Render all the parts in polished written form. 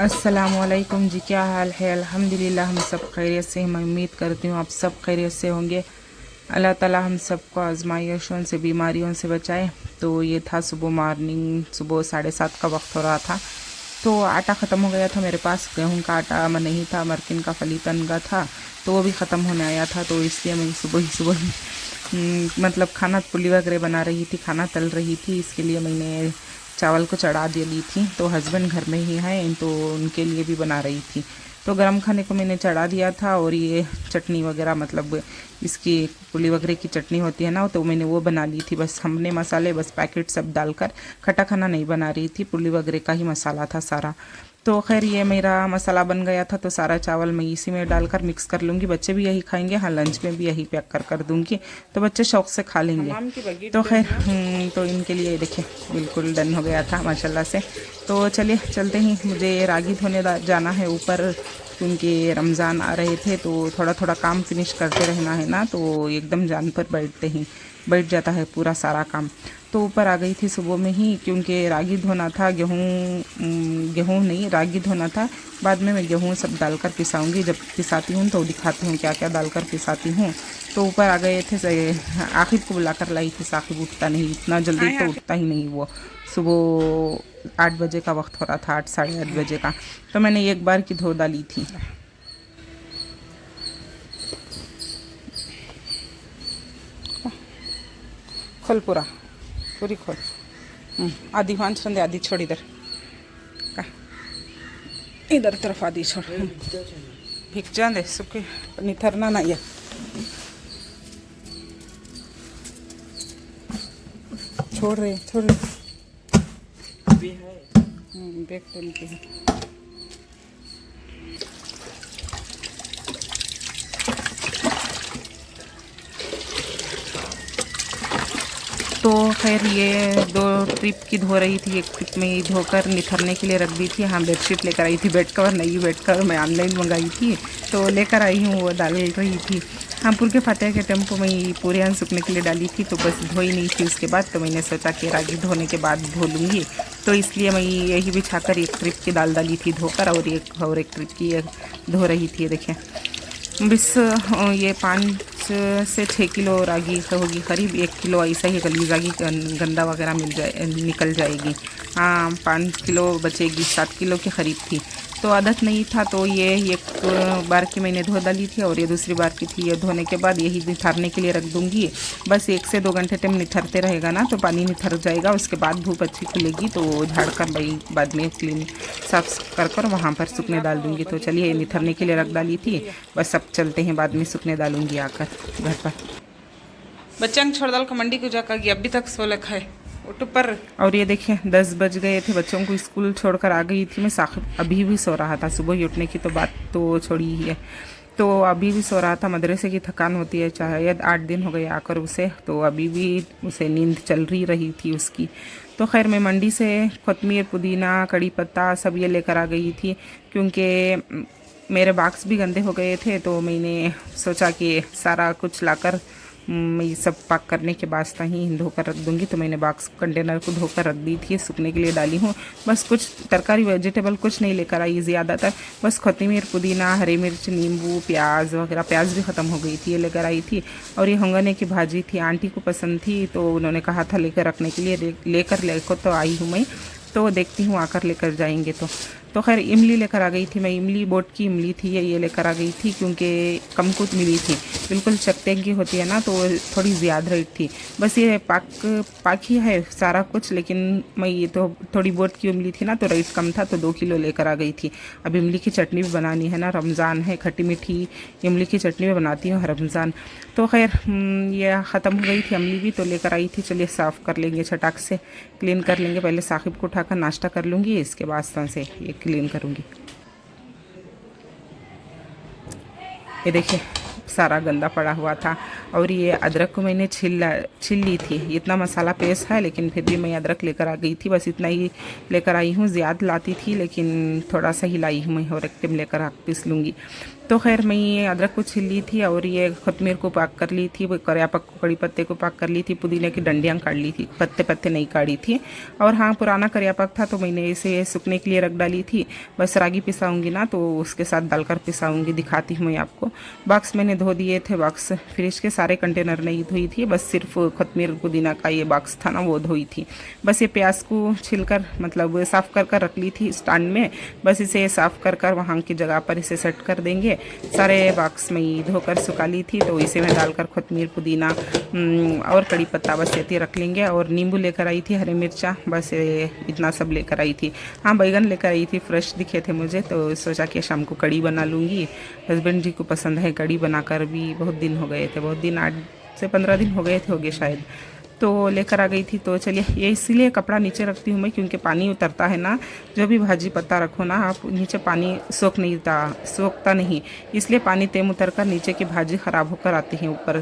अस्सलामुअलैकुम जी, क्या हाल है। अल्हम्दुलिल्लाह हम सब खैरियत से हैं। मैं उम्मीद करती हूँ आप सब खैरियत से होंगे। अल्लाह ताला हम सबको आजमाइशों से, बीमारियों से बचाए। तो ये था सुबह मॉर्निंग, सुबह 7:30 का वक्त हो रहा था। तो आटा ख़त्म हो गया था मेरे पास, गेहूं का आटा नहीं था, मरकिन का फलीतन का था, तो वो भी ख़त्म होने आया था। तो इसलिए मैं सुबह ही मतलब खाना पुली वगैरह बना रही थी, खाना तल रही थी। इसके लिए मैंने चावल को चढ़ा दे ली थी। तो हस्बैंड घर में ही हैं, तो उनके लिए भी बना रही थी। तो गरम खाने को मैंने चढ़ा दिया था। और ये चटनी वगैरह, मतलब इसकी पुली वगैरह की चटनी होती है ना, तो मैंने वो बना ली थी। बस हमने मसाले बस पैकेट सब डालकर, खट्टा खाना नहीं बना रही थी, पुली वगैरह का ही मसाला था सारा। तो खैर ये मेरा मसाला बन गया था। तो सारा चावल मैं इसी में डालकर मिक्स कर लूँगी। बच्चे भी यही खाएंगे, हाँ लंच में भी यही पैक कर दूँगी, तो बच्चे शौक से खा लेंगे। तो खैर तो इनके लिए देखिए बिल्कुल डन हो गया था माशाल्लाह से। तो चलिए चलते ही, मुझे रागी धोने जाना है ऊपर, क्योंकि रमज़ान आ रहे थे। तो थोड़ा थोड़ा काम फिनिश करते रहना है ना, तो एकदम जान पर बैठ जाता है पूरा सारा काम। तो ऊपर आ गई थी सुबह में ही, क्योंकि रागी धोना था, गेहूँ नहीं रागी धोना था। बाद में मैं गेहूँ सब डालकर पिसाऊंगी, जब पिसाती हूँ तो दिखाती हूँ क्या क्या डालकर पिसाती हूँ। तो ऊपर आ गए थे, आखिर को बुलाकर लाई थी। साकिब उठता नहीं, इतना जल्दी तो उठता ही नहीं वो। सुबह 8 बजे का वक्त हो रहा था, 8 साढ़े 8 बजे का। तो मैंने एक बार की धो डाली थी। खोल पूरी खोल। आधी वहाँ छोड़ दे, आधी छोड़ इधर का, इधर तरफ आधी छोड़। भीग जा दे, सुखे निथरना नहीं है। छोड़ रहे देख लेते हैं। तो खैर ये 2 ट्रिप की धो रही थी। एक ट्रिप में ही धोकर निथरने के लिए रख दी थी। हाँ बेडशीट लेकर आई थी, बेड कवर नहीं, बेड कवर मैं ऑनलाइन मंगाई थी, तो लेकर आई हूँ, वो डाल रही थी। हाँ पुर के फातह के टेम्पो में ही पूरे यहाँ सूखने के लिए डाली थी, तो बस धोई नहीं थी उसके बाद। तो मैंने सोचा कि रागी धोने के बाद धो लूँगी, तो इसलिए मैं यही बिछाकर एक ट्रिप की दाल डाली थी धोकर, और एक ट्रिप की धो रही थी। देखें बस ये 5 से 6 किलो रागी होगी करीब। 1 किलो ऐसा ही गली रागी गंदा वगैरह निकल जाएगी। हाँ 5 किलो बचेगी, 7 किलो के करीब थी। तो आदत नहीं था, तो ये एक बार की मैंने धो डाली थी, और ये दूसरी बार की थी। ये धोने के बाद यही निथरने के लिए रख दूँगी। बस 1 से 2 घंटे टाइम निथरते रहेगा ना, तो पानी निथर जाएगा। उसके बाद धूप अच्छी खुलेगी, तो झाड़ कर भाई बाद में क्लीन साफ कर वहाँ पर सूखने डाल दूँगी। तो चलिए निथरने के लिए रख डाली थी, बस अब चलते हैं, बाद में सूखने डालूँगी आकर घर पर। बच्चा छोड़ डाल का मंडी को जाकर अभी तक सो रखा है उठ पर। और ये देखिए 10 बज गए थे, बच्चों को स्कूल छोड़कर आ गई थी मैं। साकिब अभी भी सो रहा था। सुबह ही उठने की तो बात तो छोड़ी ही है, तो अभी भी सो रहा था। मदरसे की थकान होती है, शायद 8 दिन हो गए आकर उसे, तो अभी भी उसे नींद चल रही थी उसकी। तो खैर मैं मंडी से कोतमीर, पुदीना, कड़ी पत्ता सब ये लेकर आ गई थी, क्योंकि मेरे बॉक्स भी गंदे हो गए थे। तो मैंने सोचा कि सारा कुछ लाकर मैं सब पैक करने के बाद ही धोकर रख दूँगी। तो मैंने बॉक्स कंटेनर को धोकर रख दी थी, सूखने के लिए डाली हूँ। बस कुछ तरकारी वेजिटेबल कुछ नहीं लेकर आई ज़्यादातर, बस कोतमीर, पुदीना, हरी मिर्च, नींबू, प्याज वगैरह। प्याज भी ख़त्म हो गई थी, ये लेकर आई थी। और ये होंगने की भाजी थी, आंटी को पसंद थी, तो उन्होंने कहा था लेकर रखने के लिए। लेकर तो आई हूँ मैं, तो देखती हूँ आकर लेकर जाएंगे तो खैर इमली लेकर आ गई थी मैं। इमली बोट की इमली थी, ये लेकर आ गई थी, क्योंकि कम कुछ मिली थी, बिल्कुल चकते की होती है ना, तो थोड़ी ज़्यादा रेट थी। बस ये पाक ही है सारा कुछ, लेकिन मैं ये तो थोड़ी बोट की इमली थी ना, तो रेट कम था, तो 2 किलो लेकर आ गई थी। अब इमली की चटनी भी बनानी है ना, रमज़ान है, खट्टी मीठी इमली की चटनी भी बनाती हूँ रमज़ान। तो खैर ये ख़त्म हो गई थी इमली भी, तो लेकर आई थी। चलिए साफ़ कर लेंगे, चटाक से क्लीन कर लेंगे। पहले साकिब को उठाकर नाश्ता कर लूँगी, इसके बाद से ये क्लीन करूँगी। ये देखिए सारा गंदा पड़ा हुआ था। और ये अदरक को मैंने छिल ली थी। इतना मसाला पेस्ट है, लेकिन फिर भी मैं अदरक लेकर आ गई थी, बस इतना ही लेकर आई हूँ। ज़्यादा लाती थी, लेकिन थोड़ा सा ही लाई हूँ मैं, और एक टिम लेकर पीस लूँगी। तो खैर मैं ये अदरक को छील ली थी और ये कोतमीर को पाक कर ली थी, करियापत्ता को कड़ी पत्ते को पाक कर ली थी, पुदीने की डंडियाँ काट ली थी, पत्ते पत्ते नहीं काटी थी। और हाँ, पुराना करियापत्ता था तो मैंने इसे सूखने के लिए रख डाली थी। बस रागी पिसाऊँगी ना तो उसके साथ डालकर पिसाऊँगी, दिखाती हूँ मैं आपको। बॉक्स मैंने धो दिए थे, बॉक्स फ्रिज के सारे कंटेनर नहीं धोई थी, बस सिर्फ कोतमीर पुदीना का ये बॉक्स था ना वो धोई थी। बस ये प्याज को छिलकर मतलब साफ़ कर रख ली थी स्टैंड में। बस इसे साफ़ कर वहाँ की जगह पर इसे सेट कर देंगे। सारे बॉक्स में ही धोकर सुखा ली थी तो इसे में डालकर कोतमीर पुदीना और कड़ी पत्ता बस ऐसे रख लेंगे। और नींबू लेकर आई थी, हरी मिर्चा, बस इतना सब लेकर आई थी। हाँ, बैगन लेकर आई थी, फ्रेश दिखे थे मुझे तो सोचा कि शाम को कड़ी बना लूँगी। हस्बैंड जी को पसंद है कड़ी, बनाकर भी बहुत दिन हो गए थे, बहुत दिन 8 से 15 दिन हो गए शायद, तो लेकर आ गई थी। तो चलिए, ये इसीलिए कपड़ा नीचे रखती हूँ मैं क्योंकि पानी उतरता है ना, जो भी भाजी पत्ता रखो ना आप, नीचे पानी सोखता नहीं, इसलिए पानी तेम उतर कर नीचे की भाजी ख़राब होकर आती है। ऊपर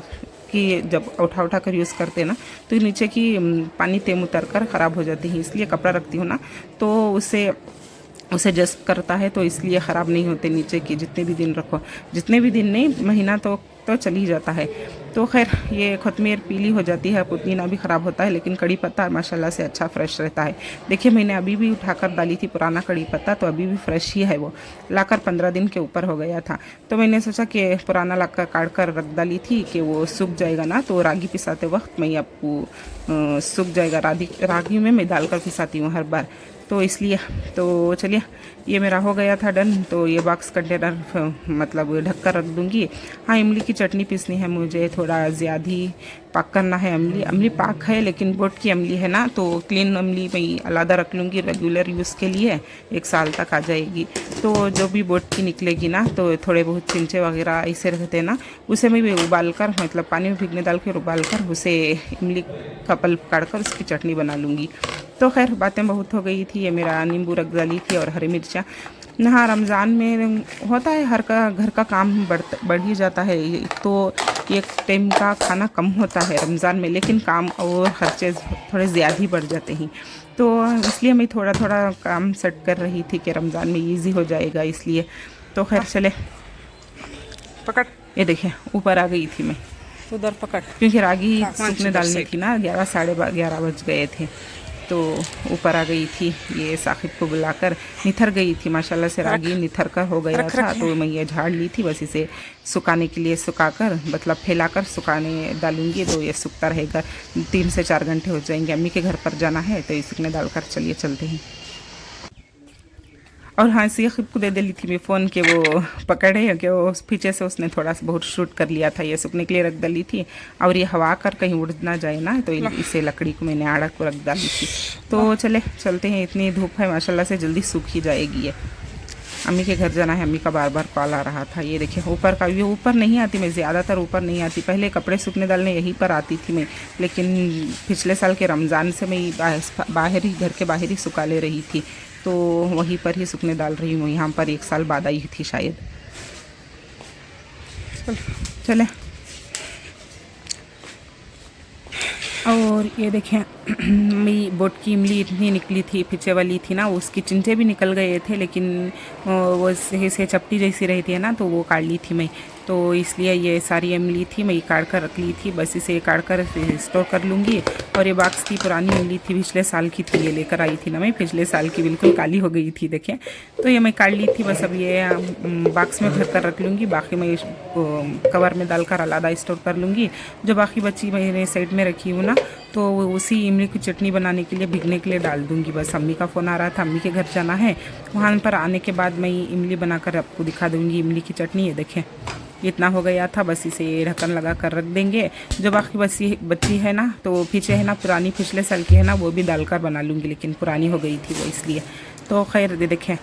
की जब उठा कर यूज़ करते हैं ना तो नीचे की पानी तेम उतर कर ख़राब हो जाती है, इसलिए कपड़ा रखती हूँ ना तो उसे जस्ट करता है, तो इसलिए ख़राब नहीं होते नीचे की। जितने भी दिन रखो, जितने भी दिन नहीं, महीना तो चल ही जाता है। तो खैर ये कोतमीर पीली हो जाती है, पुदीना भी ख़राब होता है, लेकिन कड़ी पत्ता माशाल्लाह से अच्छा फ्रेश रहता है। देखिए, मैंने अभी भी उठाकर डाली थी पुराना कड़ी पत्ता, तो अभी भी फ्रेश ही है वो, लाकर 15 दिन के ऊपर हो गया था। तो मैंने सोचा कि पुराना लाकर काट कर रख डाली थी कि वो सूख जाएगा ना, तो रागी पिसाते वक्त मैं आपको सूख जाएगा। रागी में मैं डालकर पिसाती हूँ हर बार, तो इसलिए। तो चलिए, ये मेरा हो गया था डन। तो ये बॉक्स कंटेनर मतलब ढक कर रख दूँगी। हाँ, इमली की चटनी पीसनी है मुझे, थोड़ा ज़्यादा ही पाक करना है। इमली पाक है, लेकिन बोट की इमली है ना, तो क्लीन इमली मैं अलग रख लूँगी रेगुलर यूज़ के लिए, 1 साल तक आ जाएगी। तो जो भी बोट की निकलेगी ना, तो थोड़े बहुत चिंचे वगैरह ऐसे रहते हैं ना, उसे मैं भी उबाल कर मतलब पानी में भिगने डाल कर उबाल कर उसे इमली का पल्प काट कर उसकी चटनी बना लूँगी। तो खैर बातें बहुत हो गई थी। ये मेरा नींबू रख डाली थी और हरी मिर्चा। हाँ, रमज़ान में होता है हर का घर का काम बढ़ ही जाता है, तो एक टाइम का खाना कम होता है रमज़ान में, लेकिन काम और खर्चे थोड़े ज़्यादा ही बढ़ जाते हैं। तो इसलिए मैं थोड़ा काम सेट कर रही थी कि रमज़ान में इजी हो जाएगा, इसलिए। तो खैर चले, पकड़, ये देखिए ऊपर आ गई थी मैं, उधर पकड़, क्योंकि रागी सूखने डालने की ना 11 साढ़े 11 बज गए थे, तो ऊपर आ गई थी। ये साकिब को बुलाकर निथर गई थी, माशाल्लाह से रागी निथर कर हो गया था। तो मैं ये झाड़ ली थी, बस इसे सुखाने के लिए सुखाकर मतलब फैलाकर सुखाने डालूंगी, तो ये सूखता रहेगा। 3 से 4 घंटे हो जाएंगे। अम्मी के घर पर जाना है तो ये सूखने डालकर चलिए चलते हैं। और हाँ, साकिब को दे दी थी मैं फ़ोन के, वो पकड़े कि वो पीछे से उसने थोड़ा सा बहुत शूट कर लिया था। ये सूखने के लिए रख डाली थी, और ये हवा कर कहीं उड़ ना जाए ना, तो इसे लकड़ी को मैंने आड़ा को रख डाली थी। तो चलते हैं, इतनी धूप है माशाल्लाह से, जल्दी सूख ही जाएगी ये। अम्मी के घर जाना है, अम्मी का बार कॉल आ रहा था। ये देखिए ऊपर का, ये ऊपर नहीं आती मैं, ज़्यादातर ऊपर नहीं आती। पहले कपड़े सूखने डालने यहीं पर आती थी मैं, लेकिन पिछले साल के रमज़ान से मैं बाहर ही, घर के बाहर ही सुखा ले रही थी, तो वहीं पर ही सूखने डाल रही हूँ। यहाँ पर 1 साल बाद आई थी शायद। चले, और ये देखें मेरी बोट की इमली इतनी निकली थी, पीछे वाली थी ना, उसकी चिंटे भी निकल गए थे, लेकिन वो से चपटी जैसी रहती है ना, तो वो काट ली थी मैं। तो इसलिए ये सारी इमली थी, मैं काट कर रख ली थी, बस इसे काट कर स्टोर कर लूँगी। और ये बॉक्स की पुरानी इमली थी, पिछले साल की थी, ये लेकर आई थी ना मैं पिछले साल की, बिल्कुल काली हो गई थी देखें। तो ये मैं काट ली थी, बस अब ये बॉक्स में भर कर रख लूँगी। बाकी मैं कवर में डालकर अलग स्टोर कर लूँगी। जो बाकी बची मैंने साइड में रखी हूँ ना, तो उसी इमली की चटनी बनाने के लिए भिगने के लिए डाल दूँगी। बस अम्मी का फ़ोन आ रहा था, अम्मी के घर जाना है, वहाँ पर आने के बाद मैं इमली बनाकर आपको दिखा दूँगी इमली की चटनी। ये देखें इतना हो गया था, बस इसे ढक्कन लगा कर रख देंगे। जो बाकी बची है ना, तो पीछे है ना पुरानी, पिछले साल की है ना, वो भी डालकर बना लूँगी, लेकिन पुरानी हो गई थी वो, इसलिए। तो खैर देखें,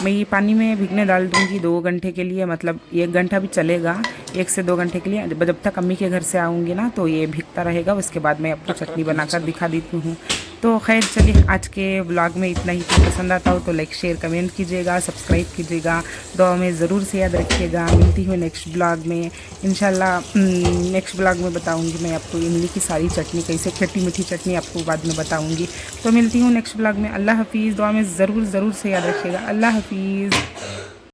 मैं ये पानी में भिगने डाल दूँगी 2 घंटे के लिए, मतलब 1 घंटा भी चलेगा, 1 से 2 घंटे के लिए। जब तक अम्मी के घर से आऊँगी ना, तो ये भिगता रहेगा, उसके बाद मैं आपको चटनी बनाकर दिखा देती हूँ। तो खैर चलिए, आज के ब्लॉग में इतना ही। पसंद आता हो तो लाइक शेयर कमेंट कीजिएगा, सब्सक्राइब कीजिएगा, दुआ में ज़रूर से याद रखिएगा। मिलती हूँ नेक्स्ट ब्लॉग में इंशाल्लाह। नेक्स्ट ब्लॉग में बताऊँगी मैं आपको इमली की सारी चटनी, कैसे खट्टी मीठी चटनी आपको बाद में बताऊँगी। तो मिलती हूँ नेक्स्ट ब्लॉग में। अल्लाह हाफिज़, दुआ में ज़रूर से याद रखिएगा। अल्लाह हाफिज़।